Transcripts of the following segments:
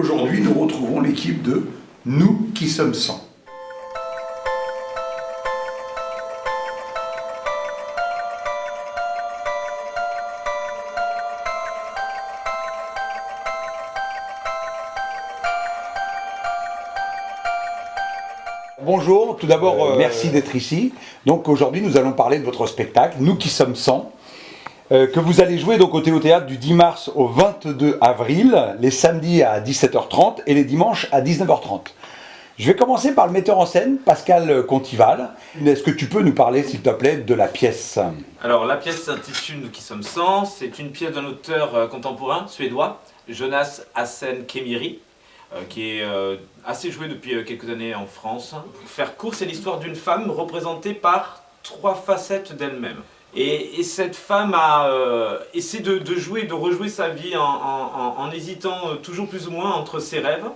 Aujourd'hui, nous retrouvons l'équipe de Nous qui sommes 100. Bonjour, tout d'abord, merci d'être ici. Donc aujourd'hui, nous allons parler de votre spectacle, Nous qui sommes 100, que vous allez jouer donc au Théâtre du 10 mars au 22 avril, les samedis à 17h30 et les dimanches à 19h30. Je vais commencer par le metteur en scène, Pascal Contival. Est-ce que tu peux nous parler, s'il te plaît, de la pièce? Alors la pièce s'intitule Nous qui sommes 100, c'est une pièce d'un auteur contemporain suédois, Jonas Hassen Kemiri, qui est assez joué depuis quelques années en France. Pour faire court, c'est l'histoire d'une femme représentée par 3 facettes d'elle-même. Et cette femme essaie de jouer, de rejouer sa vie en hésitant toujours plus ou moins entre ses rêves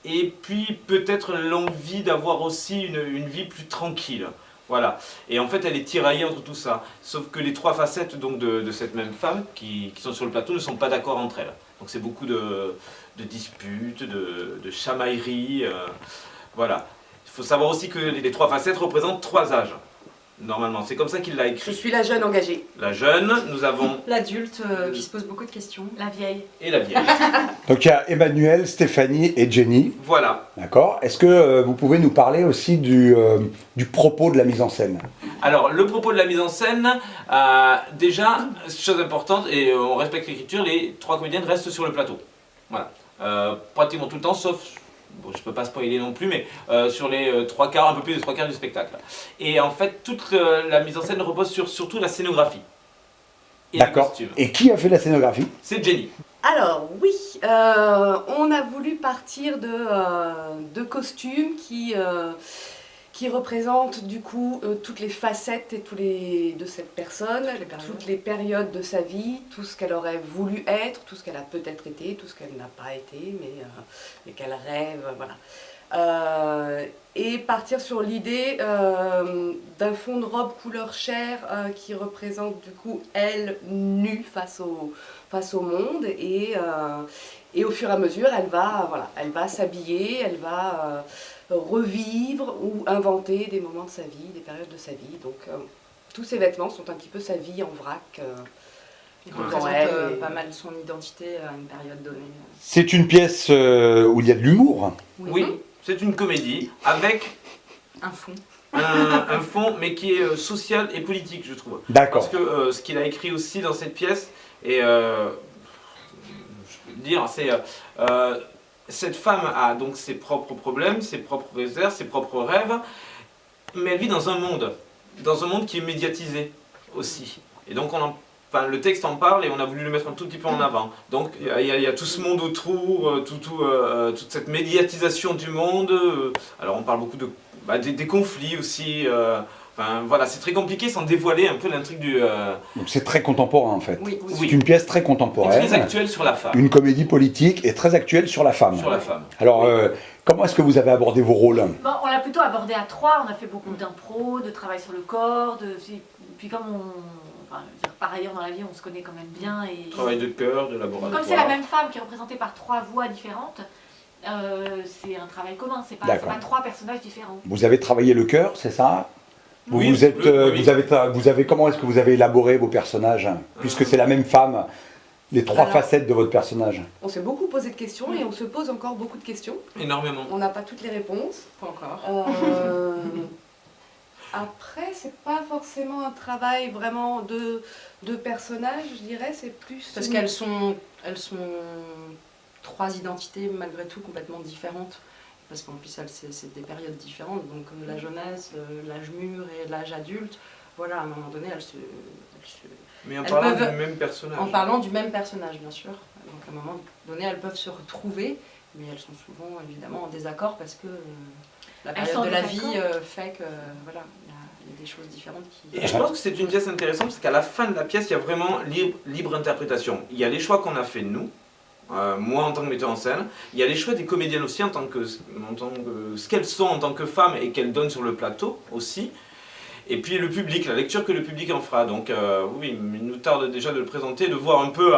et puis peut-être l'envie d'avoir aussi une vie plus tranquille. Voilà. Et en fait, elle est tiraillée entre tout ça. Sauf que les 3 facettes donc, de cette même femme qui sont sur le plateau ne sont pas d'accord entre elles. Donc c'est beaucoup de disputes, de chamailleries. Voilà. Il faut savoir aussi que les 3 facettes représentent 3 âges. Normalement, c'est comme ça qu'il l'a écrit. Je suis la jeune engagée. La jeune, nous avons... L'adulte qui se pose beaucoup de questions. La vieille. Et la vieille. Donc il y a Emmanuel, Stéphanie et Jenny. Voilà. D'accord. Est-ce que vous pouvez nous parler aussi du propos de la mise en scène? Alors, le propos de la mise en scène, déjà, chose importante, et on respecte l'écriture, les 3 comédiennes restent sur le plateau. Voilà. Pratiquement tout le temps, sauf... Bon, je ne peux pas spoiler non plus, mais sur les 3 quarts, un peu plus de 3 quarts du spectacle. Et en fait, toute la mise en scène repose sur surtout la scénographie. D'accord. Et qui a fait la scénographie? C'est Jenny. Alors oui, on a voulu partir de costumes qui représentent du coup toutes les facettes de cette personne, toutes les périodes de sa vie, tout ce qu'elle aurait voulu être, tout ce qu'elle a peut-être été, tout ce qu'elle n'a pas été, mais qu'elle rêve, voilà. Et partir sur l'idée d'un fond de robe couleur chair qui représente du coup elle nue face au monde et au fur et à mesure elle va s'habiller, elle va revivre ou inventer des moments de sa vie, des périodes de sa vie. Donc tous ces vêtements sont un petit peu sa vie en vrac. Il représente pas mal son identité à une période donnée. C'est une pièce où il y a de l'humour. Oui, c'est une comédie avec un fond. un fond, mais qui est social et politique, je trouve. D'accord. Parce que ce qu'il a écrit aussi dans cette pièce, et je peux le dire, c'est... cette femme a donc ses propres problèmes, ses propres réserves, ses propres rêves, mais elle vit dans un monde qui est médiatisé aussi. Et donc le texte en parle et on a voulu le mettre un tout petit peu en avant. Donc il y a tout ce monde autour, toute cette médiatisation du monde. Alors on parle beaucoup des conflits aussi. Enfin voilà, c'est très compliqué sans dévoiler un peu l'intrigue du... Donc c'est très contemporain en fait. Oui. C'est une pièce très contemporaine. Et très actuelle sur la femme. Une comédie politique et très actuelle sur la femme. Sur la femme. Alors, comment est-ce que vous avez abordé vos rôles? Bon, on l'a plutôt abordé à 3, on a fait beaucoup d'impro, de travail sur le corps, puis comme par ailleurs dans la vie on se connaît quand même bien. Et Travail de cœur, de laboratoire. Comme c'est la même femme qui est représentée par 3 voix différentes, c'est un travail commun, c'est pas 3 personnages différents. Vous avez travaillé le cœur, c'est ça? Oui, Vous avez comment est-ce que vous avez élaboré vos personnages, puisque c'est la même femme, les 3 facettes de votre personnage? On s'est beaucoup posé de questions et on se pose encore beaucoup de questions. Énormément. On n'a pas toutes les réponses. Pas encore. Après, c'est pas forcément un travail vraiment de personnage, je dirais, c'est plus... Parce qu'elles sont 3 identités malgré tout complètement différentes. Parce qu'en plus, c'est des périodes différentes, donc la jeunesse, l'âge mûr et l'âge adulte, voilà, à un moment donné, elles se mais en parlant du même personnage. En parlant du même personnage, bien sûr. Donc à un moment donné, elles peuvent se retrouver, mais elles sont souvent évidemment en désaccord parce que la période de la vie fait que, voilà, il y a des choses différentes qui... Et je pense que c'est une pièce intéressante parce qu'à la fin de la pièce, il y a vraiment libre interprétation. Il y a les choix qu'on a fait nous, moi en tant que metteur en scène, il y a les choix des comédiennes aussi en tant que ce qu'elles sont en tant que femmes et qu'elles donnent sur le plateau aussi. Et puis le public, la lecture que le public en fera. Donc oui, il nous tarde déjà de le présenter, de voir un peu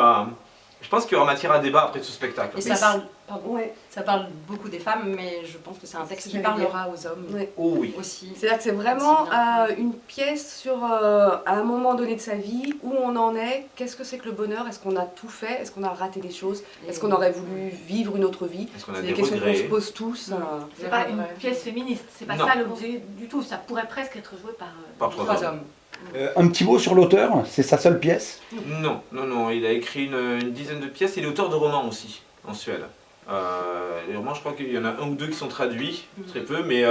Je pense qu'il y aura matière à débat après ce spectacle. Et ça parle, pardon, Ouais. ça parle beaucoup des femmes, mais je pense que c'est un texte qui parlera aux hommes Ouais. Oh oui. aussi. C'est-à-dire que c'est vraiment Aussi bien. une pièce sur à un moment donné de sa vie, où on en est, qu'est-ce que c'est que le bonheur, est-ce qu'on a tout fait, est-ce qu'on a raté des choses, est-ce qu'on aurait voulu vivre une autre vie. Est-ce qu'on a C'est des des questions qu'on regrets se pose tous. C'est pas une pièce féministe, c'est pas Non. ça l'objet du tout. Ça pourrait presque être joué par, Par Trois trois hommes. Un petit mot sur l'auteur, c'est sa seule pièce? Non, non, non, il a écrit une dizaine de pièces. Il est auteur de romans aussi, en Suède. Les romans, je crois qu'il y en a un ou deux qui sont traduits, très peu, mais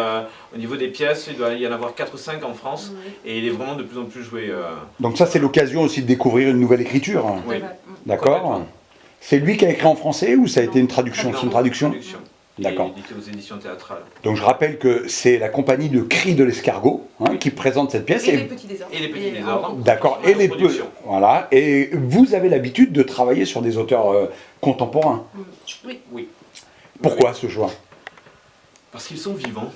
au niveau des pièces, il doit y en avoir 4 ou 5 en France, et il est vraiment de plus en plus joué. Donc ça, c'est l'occasion aussi de découvrir une nouvelle écriture. Oui. D'accord. Complètement. C'est lui qui a écrit en français ou ça a été une traduction? Non, C'est une traduction? D'accord. D'accord. Il est édité aux éditions théâtrales. Donc je rappelle que c'est la compagnie de Cris de l'Escargot qui présente cette pièce. Et les petits désordres. Et les petits Et désordres. D'accord. Et les production. voilà. Et vous avez l'habitude de travailler sur des auteurs contemporains. Oui. Pourquoi ce choix? Parce qu'ils sont vivants.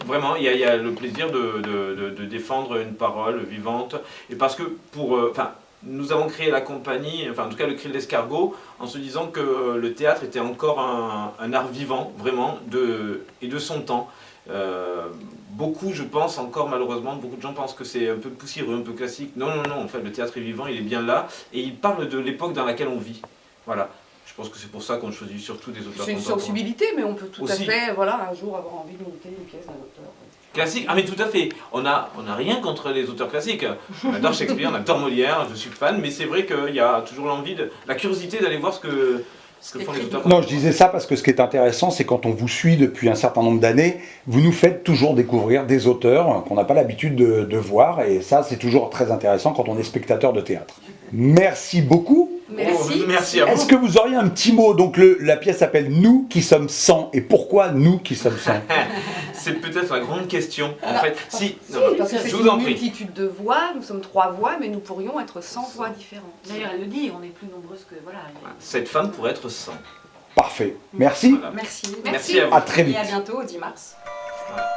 Vraiment, il y a le plaisir de défendre une parole vivante. Et parce que nous avons créé la compagnie, enfin en tout cas le Cri de l'Escargot, en se disant que le théâtre était encore un art vivant, vraiment, et de son temps. Beaucoup, je pense encore malheureusement, beaucoup de gens pensent que c'est un peu poussiéreux, un peu classique. Non, non, non, en fait le théâtre est vivant, il est bien là, et il parle de l'époque dans laquelle on vit. Voilà. Je pense que c'est pour ça qu'on choisit surtout des auteurs C'est une contemporains. sensibilité, mais on peut tout Aussi. à fait, voilà, un jour avoir envie de monter une pièce d'un auteur. Classique, ah mais tout à fait. On a rien contre les auteurs classiques. On adore Shakespeare, on adore Molière, je suis fan, mais c'est vrai qu'il y a toujours la curiosité d'aller voir ce que font les auteurs. Non, je disais ça parce que ce qui est intéressant, c'est quand on vous suit depuis un certain nombre d'années, vous nous faites toujours découvrir des auteurs qu'on n'a pas l'habitude de voir, et ça, c'est toujours très intéressant quand on est spectateur de théâtre. Merci beaucoup. Merci. Oh, merci à vous. Est-ce que vous auriez un petit mot? Donc la pièce s'appelle Nous qui sommes 100. Et pourquoi nous qui sommes 100? C'est peut-être la grande question. En fait, si, Si, non, parce que je c'est vous en une prie. multitude de voix, nous sommes 3 voix, mais nous pourrions être 100 voix différentes. D'ailleurs, elle le dit, on est plus nombreuses que. Voilà. Cette femme pourrait être 100. Parfait. Merci. Voilà. Merci. Merci à vous. À très vite. Et à bientôt, au 10 mars. Voilà.